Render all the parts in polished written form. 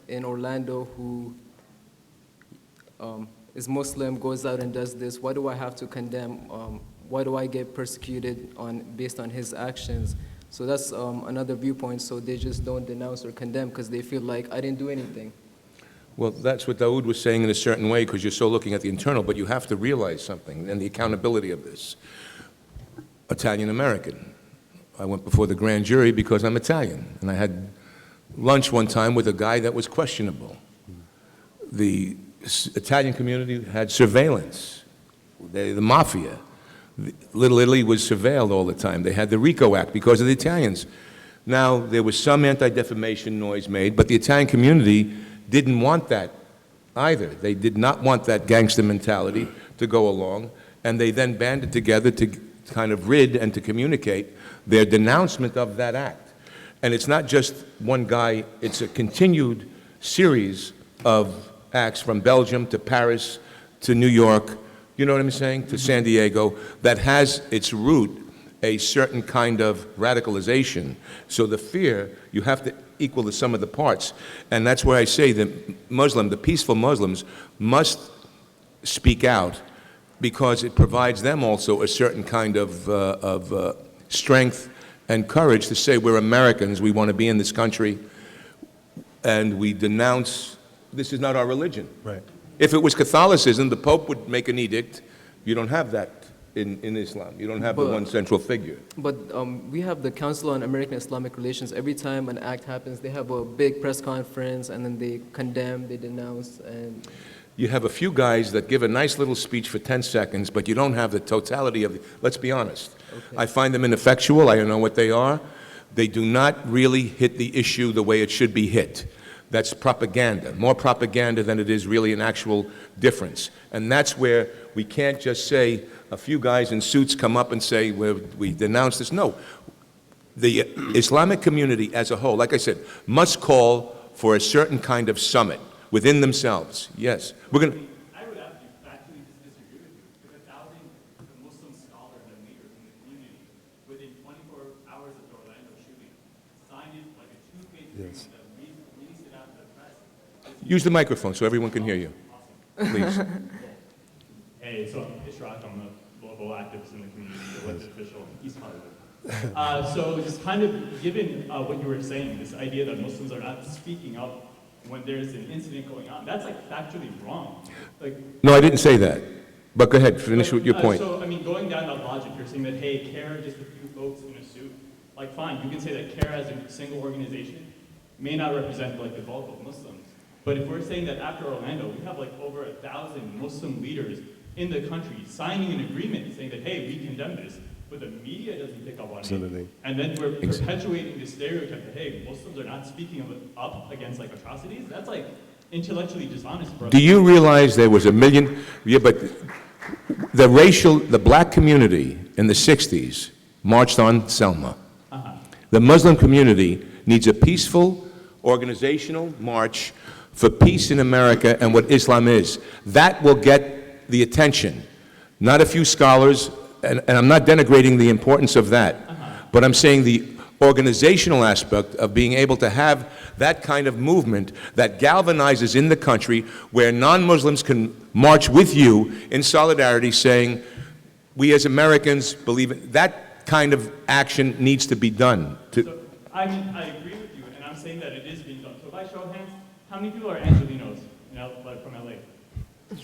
in Orlando who is Muslim goes out and does this, why do I have to condemn? Why do I get persecuted based on his actions? So that's another viewpoint. So they just don't denounce or condemn because they feel like I didn't do anything. Well, that's what Dawood was saying in a certain way, because you're so looking at the internal, but you have to realize something and the accountability of this. Italian-American. I went before the grand jury because I'm Italian, and I had lunch one time with a guy that was questionable. The Italian community had surveillance. The mafia. Little Italy was surveilled all the time. They had the RICO Act because of the Italians. Now, there was some anti-defamation noise made, but the Italian community didn't want that either. They did not want that gangster mentality to go along, and they then banded together to kind of rid and to communicate their denouncement of that act. And it's not just one guy, it's a continued series of acts from Belgium to Paris to New York, you know what I'm saying, to San Diego, that has its root a certain kind of radicalization. So the fear, you have to equal the sum of the parts. And that's where I say the peaceful Muslims must speak out, because it provides them also a certain kind of strength and courage to say we're Americans, we want to be in this country, and we denounce, this is not our religion. Right. If it was Catholicism, the Pope would make an edict. You don't have that in Islam. You don't have the one central figure. But we have the Council on American Islamic Relations. Every time an act happens, they have a big press conference, and then they condemn, they denounce, and... You have a few guys that give a nice little speech for 10 seconds, but you don't have the totality of the, let's be honest. Okay. I find them ineffectual. I don't know what they are. They do not really hit the issue the way it should be hit. That's propaganda, more propaganda than it is really an actual difference. And that's where we can't just say a few guys in suits come up and say, we denounce this. No, the Islamic community as a whole, like I said, must call for a certain kind of summit within themselves. Yes, we're going to... I would actually factually disagree with you, because 1,000 Muslim scholars and leaders in the community within 24 hours of the Orlando shooting signed it like a two-page agreement that released it out to the press. Use the microphone so everyone can hear you. Awesome. Please. Hey, so I'm Ishraq, I'm a local activist in the community, the elected official in East Hollywood. So just kind of given what you were saying, this idea that Muslims are not speaking up when there's an incident going on, that's like factually wrong. Like, No, I didn't say that. But go ahead, finish with your point. So, I mean, going down that logic, you're saying that, hey, CARE, just a few folks in a suit, like fine, you can say that CARE as a single organization may not represent like the bulk of Muslims. But if we're saying that after Orlando, we have like over 1,000 Muslim leaders in the country signing an agreement saying that, hey, we condemn this, but the media doesn't pick up on it. And then we're perpetuating the stereotype that, hey, Muslims are not speaking up against like atrocities. That's like intellectually dishonest, bro. Do you realize there was a million, but the black community in the 60s marched on Selma. The Muslim community needs a peaceful organizational march for peace in America and what Islam is. That will get the attention. Not a few scholars, and I'm not denigrating the importance of that, but I'm saying the organizational aspect of being able to have that kind of movement that galvanizes in the country where non-Muslims can march with you in solidarity saying, we as Americans believe in that kind of action needs to be done. So, I mean, I agree with you, and I'm saying that it is being done. So by show of hands, how many people are Angelinos from LA?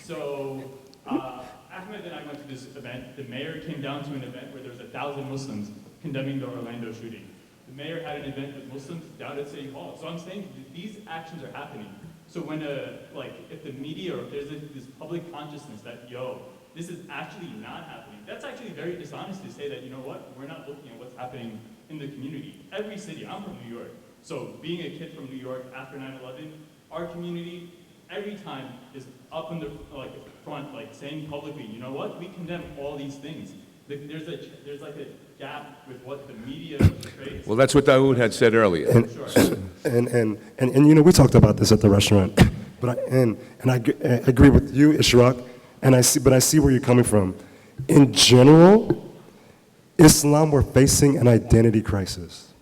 So, Ahmed and I went to this event. The mayor came down to an event where there was 1,000 Muslims condemning the Orlando shooting. The mayor had an event with Muslims down at City Hall. So I'm saying these actions are happening. So when, if the media or if there's this public consciousness that, yo, this is actually not happening, that's actually very dishonest to say that, you know what, we're not looking at what's happening in the community. Every city, I'm from New York. So being a kid from New York after 9/11, our community every time is up in the front, saying publicly, you know what, we condemn all these things. There's like a gap with what the media portrays. Well, that's what Dawood had said earlier. And you know, we talked about this at the restaurant, but I agree with you, Ishraq, and I see where you're coming from. In general, Islam, we're facing an identity crisis.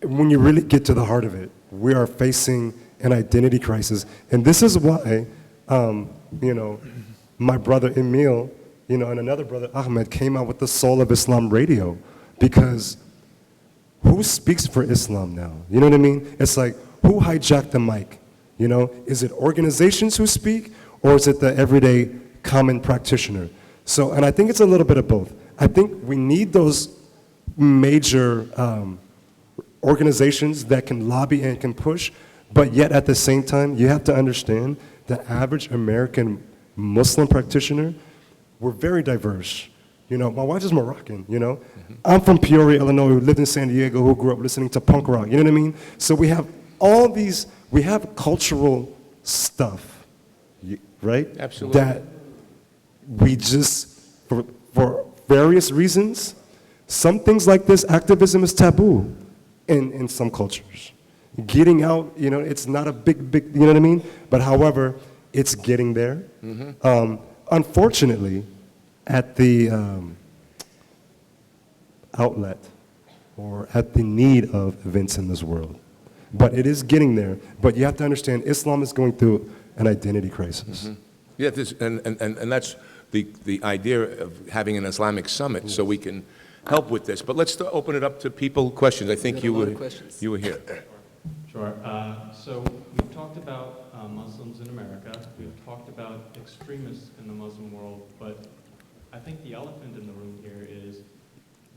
When you really get to the heart of it, we are facing an identity crisis. And this is why, you know, my brother Emil, you know, and another brother Ahmed came out with the Soul of Islam radio, because who speaks for Islam now? You know what I mean? It's like, who hijacked the mic? You know, is it organizations who speak, or is it the everyday common practitioner? So, and I think it's a little bit of both. I think we need those major organizations that can lobby and can push, but yet at the same time, you have to understand the average American Muslim practitioner, we're very diverse. You know, my wife is Moroccan, you know. I'm from Peoria, Illinois, who lived in San Diego, who grew up listening to punk rock, you know what I mean? So we have all these, we have cultural stuff, right? Absolutely. That we just, for various reasons, some things like this, activism is taboo in some cultures. Getting out, you know, it's not a big, you know what I mean? But however, it's getting there. Unfortunately, at the outlet or at the need of events in this world. But it is getting there. But you have to understand, Islam is going through an identity crisis. Yeah, and that's the idea of having an Islamic summit, so we can help with this. But let's open it up to people, questions. I think you were here. Sure. So we've talked about Muslims in America. We've talked about extremists in the Muslim world, but I think the elephant in the room here is,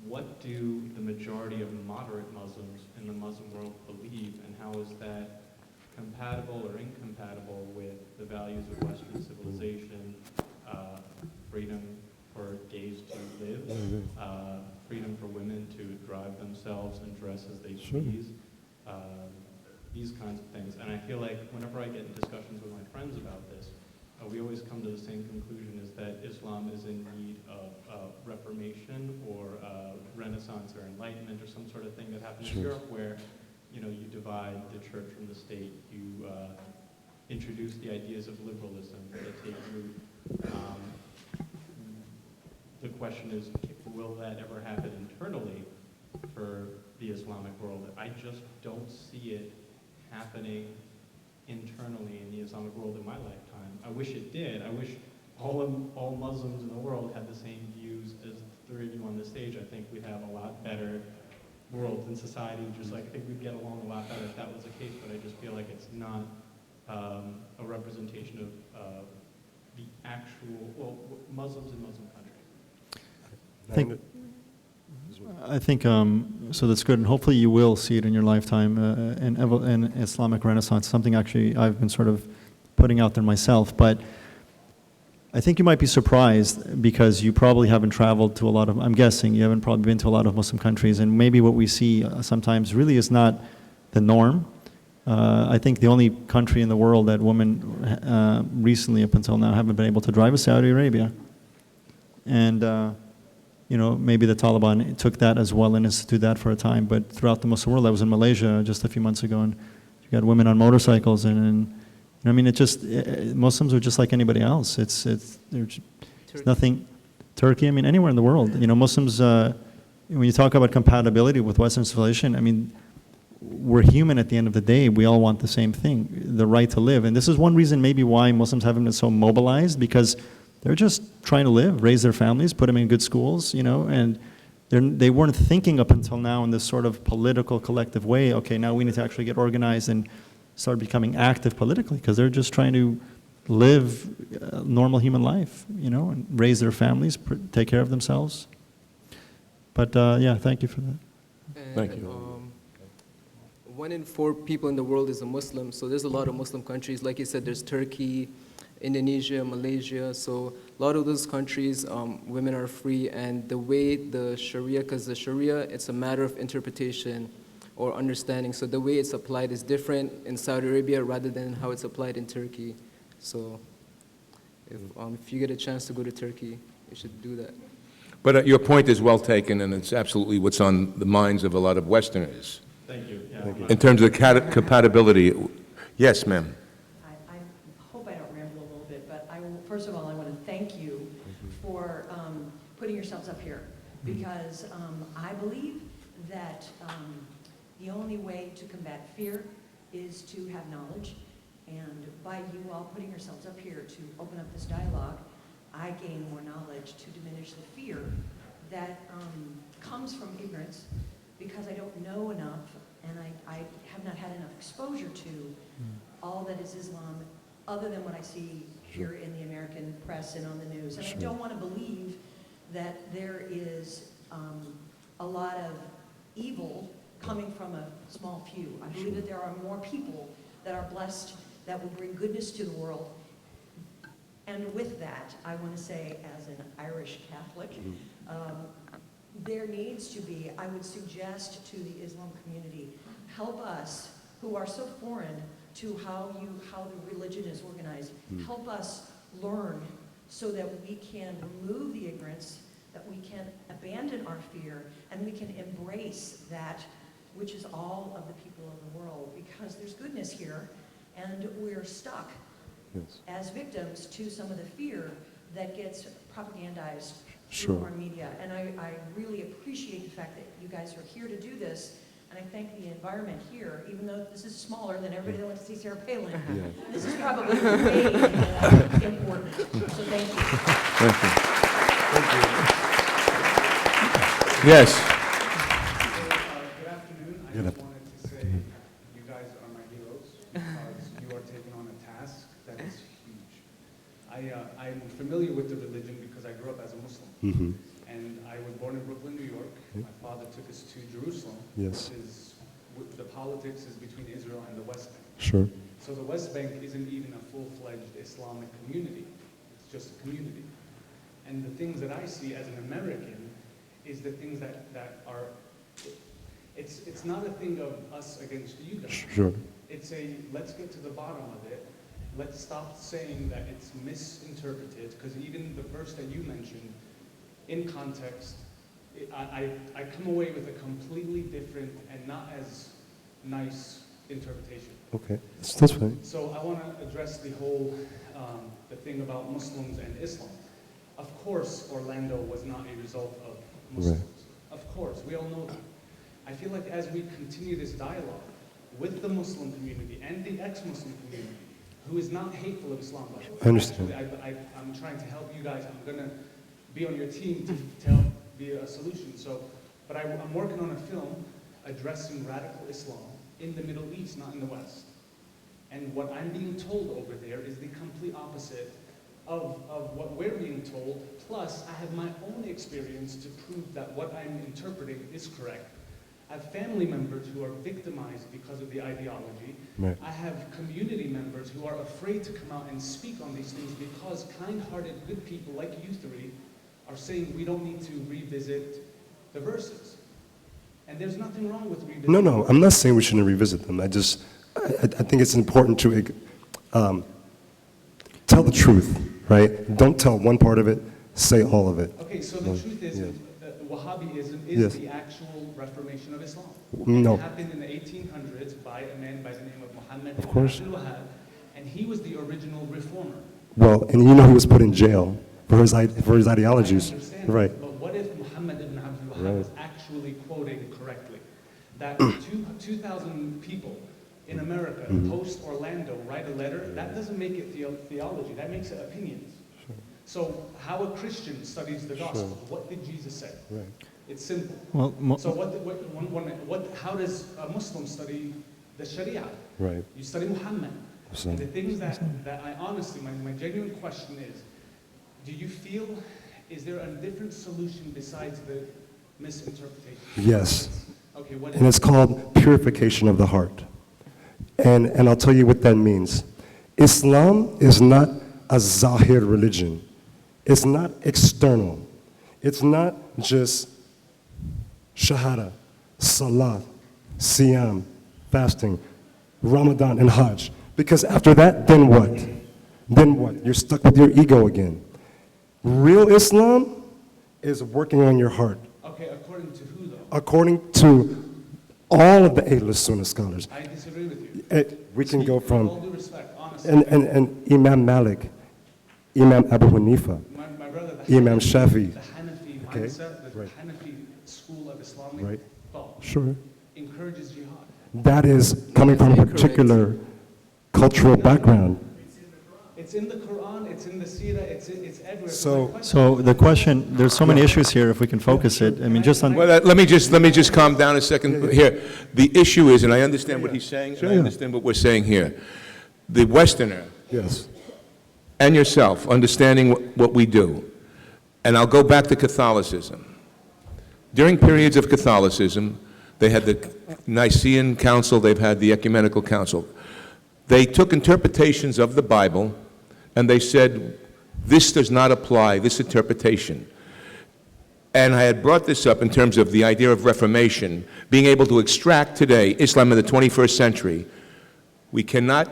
what do the majority of moderate Muslims in the Muslim world believe, and how is that compatible or incompatible with the values of Western civilization, freedom for gays to live, freedom for women to drive themselves and dress as they please, these kinds of things. And I feel like whenever I get in discussions with my friends about this, we always come to the same conclusion, is that Islam is in need of reformation or Renaissance or Enlightenment or some sort of thing that happens in Europe, where, you know, you divide the church from the state, you introduce the ideas of liberalism that take root. The question is, will that ever happen internally for the Islamic world? I just don't see it happening internally in the Islamic world in my lifetime. I wish it did. I wish all Muslims in the world had the same views as the three of you on this stage. I think we'd have a lot better world and society. Just like, I think we'd get along a lot better if that was the case, but I just feel like it's not a representation of the actual, Muslims in Muslim countries. I think so that's good, and hopefully you will see it in your lifetime, in Islamic Renaissance, something actually I've been sort of putting out there myself. But I think you might be surprised, because you probably haven't traveled to a lot of, I'm guessing you haven't probably been to a lot of Muslim countries, and maybe what we see sometimes really is not the norm. I think the only country in the world that women recently up until now haven't been able to drive is Saudi Arabia. And you know, maybe the Taliban took that as well and instituted that for a time, but throughout the Muslim world, I was in Malaysia just a few months ago, and you got women on motorcycles, and you know, I mean, Muslims are just like anybody else. There's nothing. Turkey, I mean, anywhere in the world, you know, Muslims. When you talk about compatibility with Western civilization, I mean, we're human at the end of the day. We all want the same thing, the right to live, and this is one reason maybe why Muslims haven't been so mobilized, because they're just trying to live, raise their families, put them in good schools, you know, and they weren't thinking up until now in this sort of political collective way, okay, now we need to actually get organized and start becoming active politically, because they're just trying to live a normal human life, you know, and raise their families, take care of themselves. But yeah, thank you for that. And, Thank you. 1 in 4 people in the world is a Muslim, so there's a lot of Muslim countries. Like you said, there's Turkey, Indonesia, Malaysia, so a lot of those countries, women are free, and the way the Sharia, because the Sharia, it's a matter of interpretation or understanding, so the way it's applied is different in Saudi Arabia rather than how it's applied in Turkey. So if you get a chance to go to Turkey, you should do that. But your point is well taken, and it's absolutely what's on the minds of a lot of Westerners. Thank you. Yeah, In terms of the compatibility. Yes, ma'am. First of all, I want to thank you for putting yourselves up here, because I believe that the only way to combat fear is to have knowledge, and by you all putting yourselves up here to open up this dialogue, I gain more knowledge to diminish the fear that comes from ignorance, because I don't know enough, and I have not had enough exposure to all that is Islam, other than what I see here in the American press and on the news. And I don't want to believe that there is a lot of evil coming from a small few. I believe that there are more people that are blessed, that will bring goodness to the world. And with that, I want to say, as an Irish Catholic, there needs to be, I would suggest to the Islam community, help us who are so foreign to how the religion is organized, help us learn so that we can remove the ignorance, that we can abandon our fear, and we can embrace that which is all of the people of the world, because there's goodness here, and we're stuck as victims to some of the fear that gets propagandized through our media. And I really appreciate the fact that you guys are here to do this, and I thank the environment here, even though this is smaller than everybody that wants to see Sarah Palin. This is probably way important. So thank you. Yes. Good afternoon. I just wanted to say you guys are my heroes because you are taking on a task that is huge. I'm familiar with the religion because I grew up as a Muslim. And I was born in Brooklyn, New York. My father took us to Jerusalem, which is, the politics is between Israel and the West Bank. Sure. So the West Bank isn't even a full-fledged Islamic community. It's just a community. And the things that I see as an American is the things that are, it's not a thing of us against you guys. Sure. It's a, let's get to the bottom of it. Let's stop saying that it's misinterpreted, because even the verse that you mentioned, in context, I come away with a completely different and not as nice interpretation. Okay, that's fine. So I want to address the whole, the thing about Muslims and Islam. Of course, Orlando was not a result of Muslims. Of course, we all know that. I feel like as we continue this dialogue with the Muslim community and the ex-Muslim community, who is not hateful of Islam, by the way. I understand. Actually, I'm trying to help you guys. I'm going to be on your team to help be a solution. So, but I'm working on a film addressing radical Islam in the Middle East, not in the West. And what I'm being told over there is the complete opposite of what we're being told. Plus, I have my own experience to prove that what I'm interpreting is correct. I have family members who are victimized because of the ideology. Right. I have community members who are afraid to come out and speak on these things because kind-hearted, good people like you three are saying we don't need to revisit the verses. And there's nothing wrong with revisiting. No, I'm not saying we shouldn't revisit them. I think it's important to tell the truth, right? Don't tell one part of it, say all of it. Okay, so the truth is that Wahhabism is Yes. the actual reformation of Islam. No. It happened in the 1800s by a man by the name of Muhammad Of course. ibn Wahhab, and he was the original reformer. Well, and you know he was put in jail for his ideologies. I understand, Right. but what if Muhammad ibn Abdul Wahhab Right. was actually quoting correctly? That 2,000 people in America, post Orlando, write a letter, that doesn't make it theology, that makes it opinions. So how a Christian studies the gospel, what did Jesus say? Right. It's simple. Well, So how does a Muslim study the Sharia? Right. You study Muhammad. So- And the things that I honestly, my genuine question is, do you feel, is there a different solution besides the misinterpretation? Yes. Okay, what And it's called purification of the heart. And I'll tell you what that means. Islam is not a zahir religion. It's not external. It's not just shahada, salat, siyam, fasting, Ramadan, and Hajj. Because after that, then what? Then what? You're stuck with your ego again. Real Islam is working on your heart. Okay, according to who though? According to all of the Ahlul Sunnah scholars. I disagree with you. We can go With all from, due respect, honestly. and Imam Malik, Imam Abu Hanifa, My brother, the Imam Shafi. the Hanafi Okay, mindset, the right. Hanafi school of Islamic Right. thought Sure. encourages jihad. that is coming from a Incorrect. particular cultural background. It's in the Quran, it's in the Sirah, it's everywhere. So- my question So the question, there's so many issues here, if we can focus it, I mean, just on, Well, let me just calm down a second here. The issue is, and I understand what he's saying, and I understand what we're saying here. The Westerner Yes. and yourself, understanding what we do, and I'll go back to Catholicism. During periods of Catholicism, they had the Nicene Council, they've had the Ecumenical Council. They took interpretations of the Bible, and they said, this does not apply, this interpretation. And I had brought this up in terms of the idea of Reformation, being able to extract today Islam in the 21st century. We cannot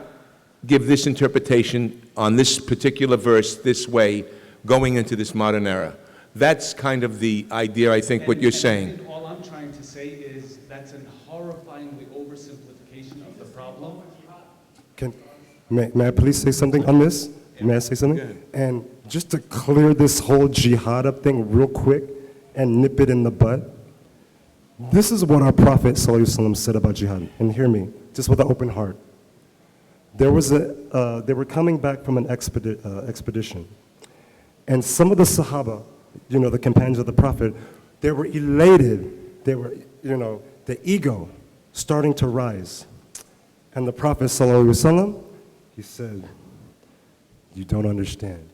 give this interpretation on this particular verse this way going into this modern era. That's kind of the idea, I think, what you're I saying. think all I'm trying to say is that's a horrifyingly oversimplification of the problem. May I please say something on this? May I say something? And just to clear this whole jihad up thing real quick and nip it in the bud, this is what our Prophet ﷺ said about jihad. And hear me, just with an open heart. They were coming back from an expedition. And some of the Sahaba, the companions of the Prophet, they were elated. They were, the ego starting to rise. And the Prophet ﷺ, he said, you don't understand.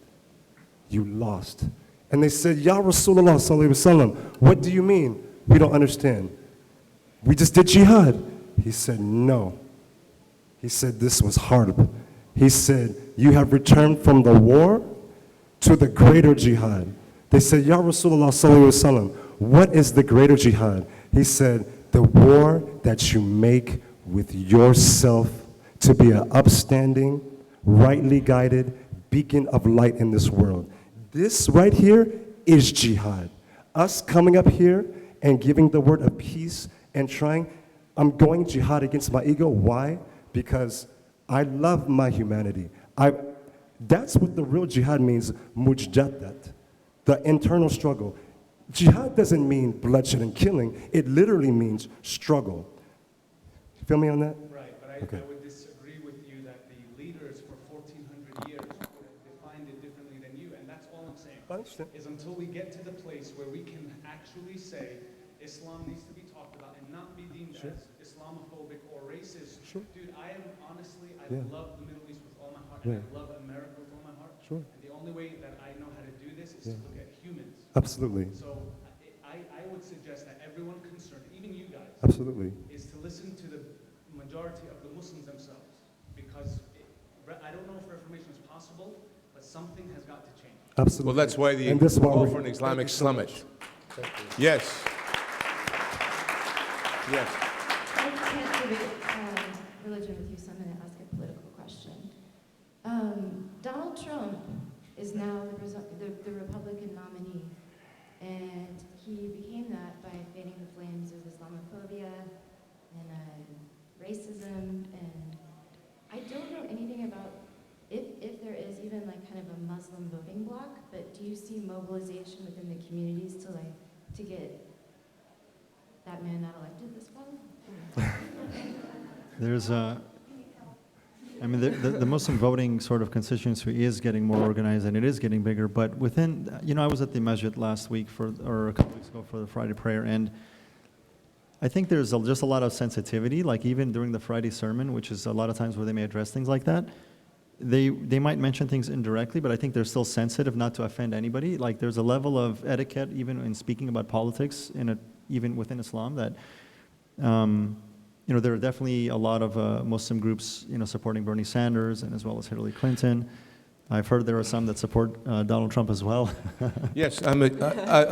You lost. And they said, Ya Rasulullah sallallahu alaihi wasallam, what do you mean? We don't understand. We just did jihad. He said, no. He said, this was hard. He said, you have returned from the war to the greater jihad. They said, Ya Rasulullah sallallahu alaihi wasallam, what is the greater jihad? He said, the war that you make with yourself to be an upstanding, rightly guided beacon of light in this world. This right here is jihad. Us coming up here and giving the word of peace and I'm going jihad against my ego. Why? Because I love my humanity. That's what the real jihad means, mujaddat, the internal struggle. Jihad doesn't mean bloodshed and killing. It literally means struggle. Feel me on that? Right, but Okay. I would disagree with you that the leaders for 1,400 years defined it differently than you, and that's all I'm saying. I understand. Is until we get to the place where we can actually say Islam needs to be talked about and not be deemed as Islamophobic or racist. Sure. Dude, I Yeah. love the Middle East with all my heart, Yeah. and I love America with all my heart. Sure. And the only way that I know how to do this is to look at humans. Absolutely. So I would suggest that everyone concerned, even you guys, Absolutely. is to listen to the majority of the Muslims themselves. Because I don't know if Reformation is possible, but something has got to change. Absolutely. Well, that's why the And this is why call we're for an here. Islamic Thank you so summit. much. Thank you. Yes. Yes. I can't debate religion with you, so I'm going to ask a political question. Donald Trump is now the Republican nominee, and he became that by fanning the flames of Islamophobia and racism, and I don't know anything about if there is even like kind of a Muslim voting bloc, but do you see mobilization within the communities to get that man not elected this fall? there's the Muslim voting sort of constituency is getting more organized and it is getting bigger, but within, I was at the masjid last week or a couple weeks ago for the Friday prayer, and I think there's just a lot of sensitivity, like even during the Friday sermon, which is a lot of times where they may address things like that. They might mention things indirectly, but I think they're still sensitive not to offend anybody. Like there's a level of etiquette even in speaking about politics even within Islam that, there are definitely a lot of Muslim groups, supporting Bernie Sanders and as well as Hillary Clinton. I've heard there are some that support Donald Trump as well. Yes, I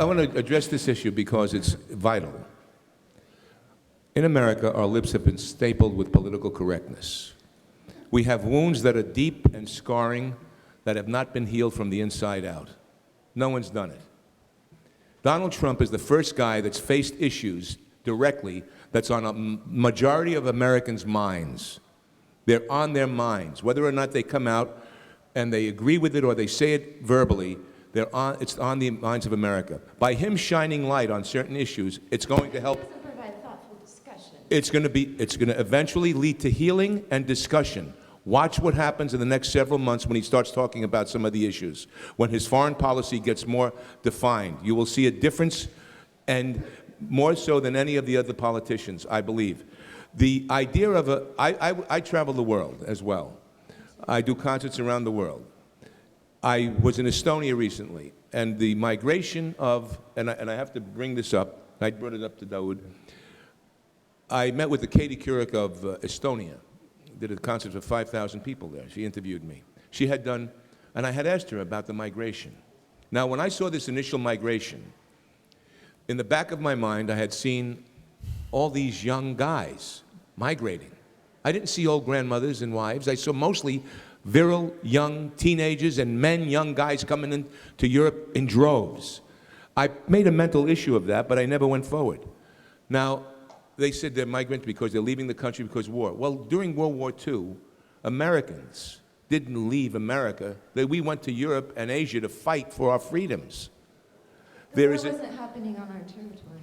want to address this issue because it's vital. In America, our lips have been stapled with political correctness. We have wounds that are deep and scarring that have not been healed from the inside out. No one's done it. Donald Trump is the first guy that's faced issues directly that's on a majority of Americans' minds. They're on their minds. Whether or not they come out and they agree with it or they say it verbally, it's on the minds of America. By him shining light on certain issues, it's going to help. It doesn't provide thoughtful discussion. It's going to eventually lead to healing and discussion. Watch what happens in the next several months when he starts talking about some of the issues. When his foreign policy gets more defined, you will see a difference, and more so than any of the other politicians, I believe. The idea of I travel the world as well. I do concerts around the world. I was in Estonia recently, and the migration of, and I have to bring this up, I brought it up to Dawood. I met with the Katie Couric of Estonia, did a concert for 5,000 people there. She interviewed me. She had done, and I had asked her about the migration. Now, when I saw this initial migration, in the back of my mind, I had seen all these young guys migrating. I didn't see old grandmothers and wives. I saw mostly virile young teenagers and men, young guys coming into Europe in droves. I made a mental issue of that, but I never went forward. Now, they said they're migrants because they're leaving the country because of war. Well, during World War II, Americans didn't leave America. We went to Europe and Asia to fight for our freedoms. The war wasn't happening on our territory.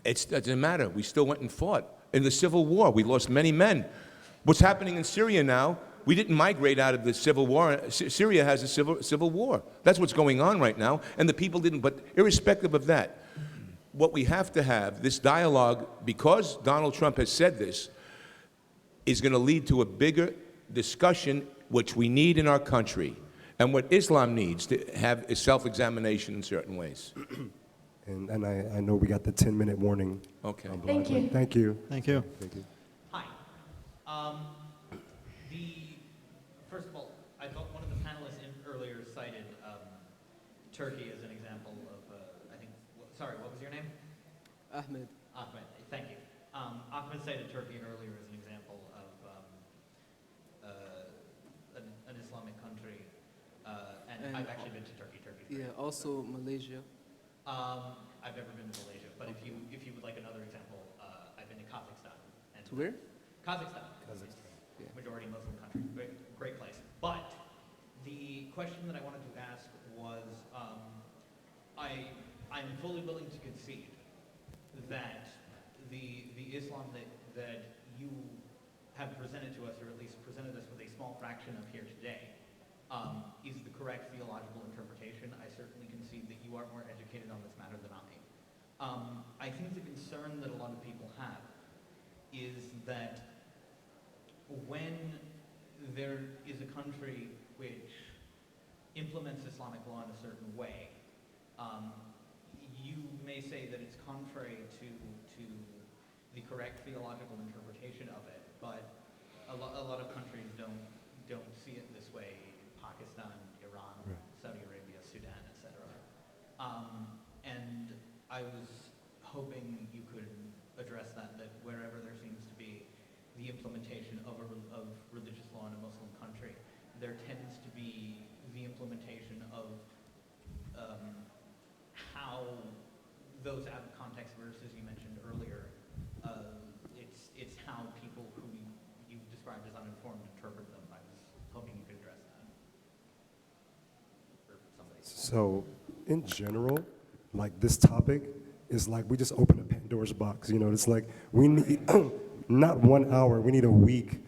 It doesn't matter. We still went and fought. In the Civil War, we lost many men. What's happening in Syria now, we didn't migrate out of the Civil War. Syria has a civil war. That's what's going on right now, and the people didn't. But irrespective of that, what we have to have, this dialogue, because Donald Trump has said this, is going to lead to a bigger discussion, which we need in our country. And what Islam needs to have is self-examination in certain ways. And I know we got the 10-minute warning. Okay. Thank you. Thank you. Thank you. Thank you. Hi. First of all, I thought one of the panelists earlier cited Turkey as an example of, sorry, what was your name? Ahmed. Ahmed, thank you. Ahmed cited Turkey earlier as an example of an Islamic country, and I've actually been to Turkey. Yeah, also Malaysia. I've never been to Malaysia, but if you would like another example, I've been to Kazakhstan. To where? Kazakhstan. Yeah. Majority Muslim country. Great place. But the question that I wanted to ask was, I'm fully willing to concede that the Islam that you have presented to us, or at least presented us with a small fraction of here today, is the correct theological interpretation. I certainly concede that you are more educated on this matter than I. I think the concern that a lot of people have is that when there is a country which implements Islamic law in a certain way, you may say that it's contrary to the correct theological interpretation of it, but a lot of countries don't see it this way. Pakistan, Iran, right. Saudi Arabia, Sudan, etc. And I was hoping you could address that wherever there seems to be the implementation of religious law in a Muslim country, there tends to be the implementation of how those out-of-context verses you mentioned earlier, it's how people who you've described as uninformed interpret them. I was hoping you could address that. Or somebody. So, in general, like this topic is like we just opened a Pandora's box. You know, it's like we need not 1 hour, we need a week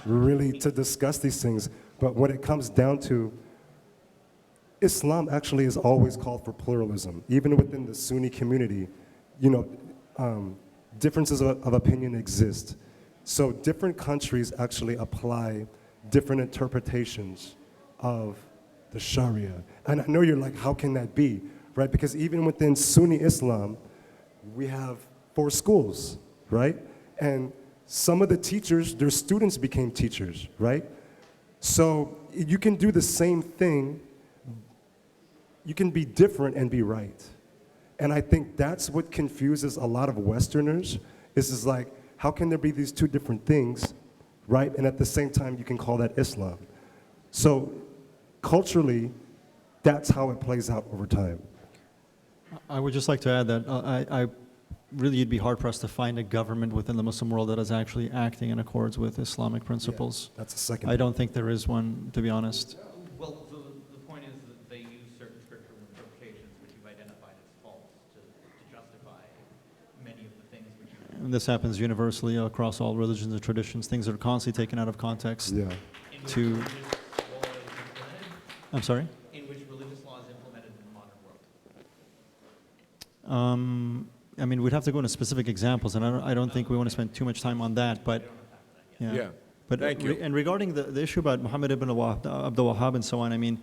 really to discuss these things. But when it comes down to, Islam actually has always called for pluralism. Even within the Sunni community, you know, differences of opinion exist. So different countries actually apply different interpretations of the Sharia. And I know you're like, how can that be? Right? Because even within Sunni Islam, we have 4 schools, right? And some of the teachers, their students became teachers, right? So you can do the same thing. You can be different and be right. And I think that's what confuses a lot of Westerners, is like, how can there be these 2 different things, right? And at the same time, you can call that Islam. So culturally, that's how it plays out over time. I would just like to add that I really, you'd be hard-pressed to find a government within the Muslim world that is actually acting in accordance with Islamic principles. Yeah, that's the second I don't think there is one, to be honest. Well, the point is that they use certain scriptural interpretations which you've identified as false to justify many of the things which you and this happens universally across all religions and traditions, things that are constantly taken out of context. Yeah. In which To- religious law is implemented? I'm sorry? In which religious law is implemented in the modern world? I mean, we'd have to go into specific examples, and I don't think we want to spend too much time on that, but, Yeah. But Thank you. and regarding the issue about Muhammad ibn Abdul Wahhab and so on, I mean,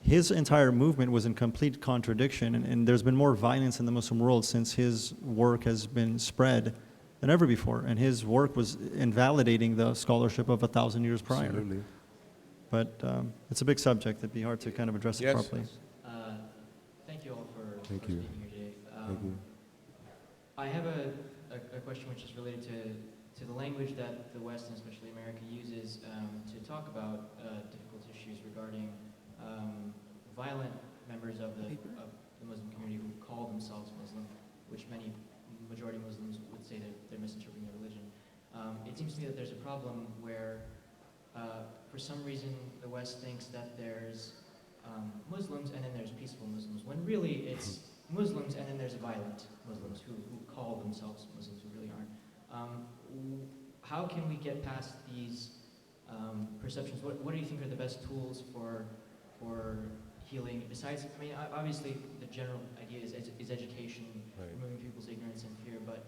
his entire movement was in complete contradiction, and there's been more violence in the Muslim world since his work has been spread than ever before, and his work was invalidating the scholarship of 1,000 years prior. Absolutely. But it's a big subject. It'd be hard to kind of address it Yes. properly. Thank you all for Thank for you. speaking here today. Thank you. I have a question which is related to the language that the West, and especially America, uses to talk about difficult issues regarding violent members of the Muslim community who call themselves Muslim, which majority Muslims would say that they're misinterpreting their religion. It seems to me that there's a problem where, for some reason, the West thinks that there's Muslims and then there's peaceful Muslims, when really it's Muslims and then there's violent Muslims who call themselves Muslims who really aren't. How can we get past these perceptions? What do you think are the best tools for healing? Besides, I mean, obviously the general idea is education, Right. removing people's ignorance and fear. But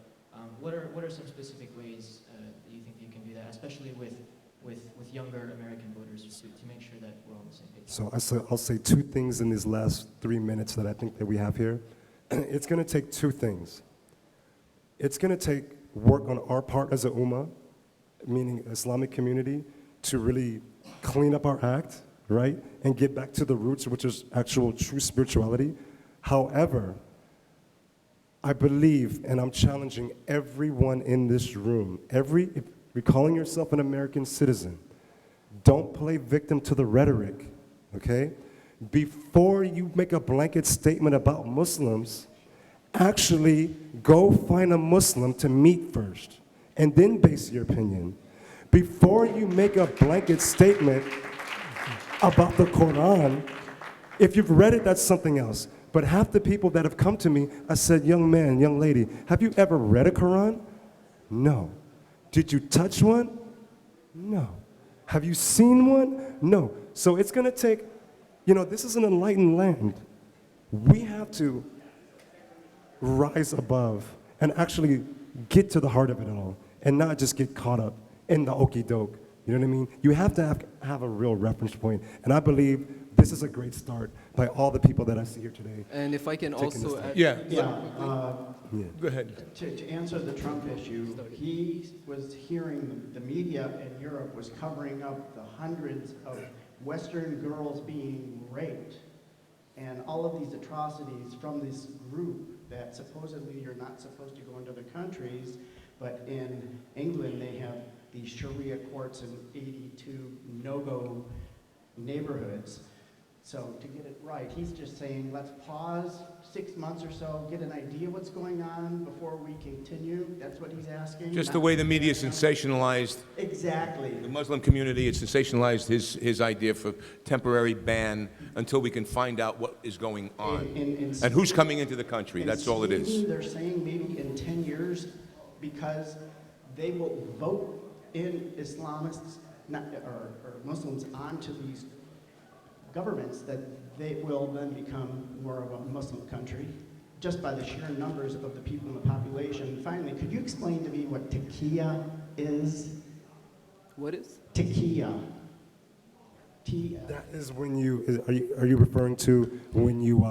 what are some specific ways that you think you can do that, especially with younger American voters, to make sure that we're on the same page? So I'll say two things in these last 3 minutes that I think that we have here. It's going to take two things. It's going to take work on our part as a ummah, meaning Islamic community, to really clean up our act, right, and get back to the roots, which is actual true spirituality. However, I believe, and I'm challenging everyone in this room, if you're calling yourself an American citizen, don't play victim to the rhetoric, okay? Before you make a blanket statement about Muslims, actually go find a Muslim to meet first, and then base your opinion. Before you make a blanket statement about the Quran, if you've read it, that's something else. But half the people that have come to me, I said, young man, young lady, have you ever read a Quran? No. Did you touch one? No. Have you seen one? No. So it's going to take, this is an enlightened land. We have to rise above and actually get to the heart of it all and not just get caught up in the okie doke. You know what I mean? You have to have a real reference point. And I believe this is a great start by all the people that I see here today. And if I can Taking also this add, Yeah, Yeah. go ahead. To answer the Trump issue, he was hearing the media in Europe was covering up the hundreds of Western girls being raped and all of these atrocities from this group that supposedly you're not supposed to go into other countries, but in England they have these Sharia courts in 82 no-go neighborhoods. So to get it right, he's just saying, let's pause 6 months or so, get an idea what's going on before we continue. That's what he's asking. Just the way the media sensationalized Exactly. the Muslim community, it sensationalized his idea for temporary ban until we can find out what is going on and who's coming into the country. In That's all it is. Sweden, they're saying maybe in 10 years, because they will vote in Islamists or Muslims onto these governments, that they will then become more of a Muslim country just by the sheer numbers of the people in the population. Finally, could you explain to me what taqiyya is? what is? Taqiyya. That is when are you referring to when you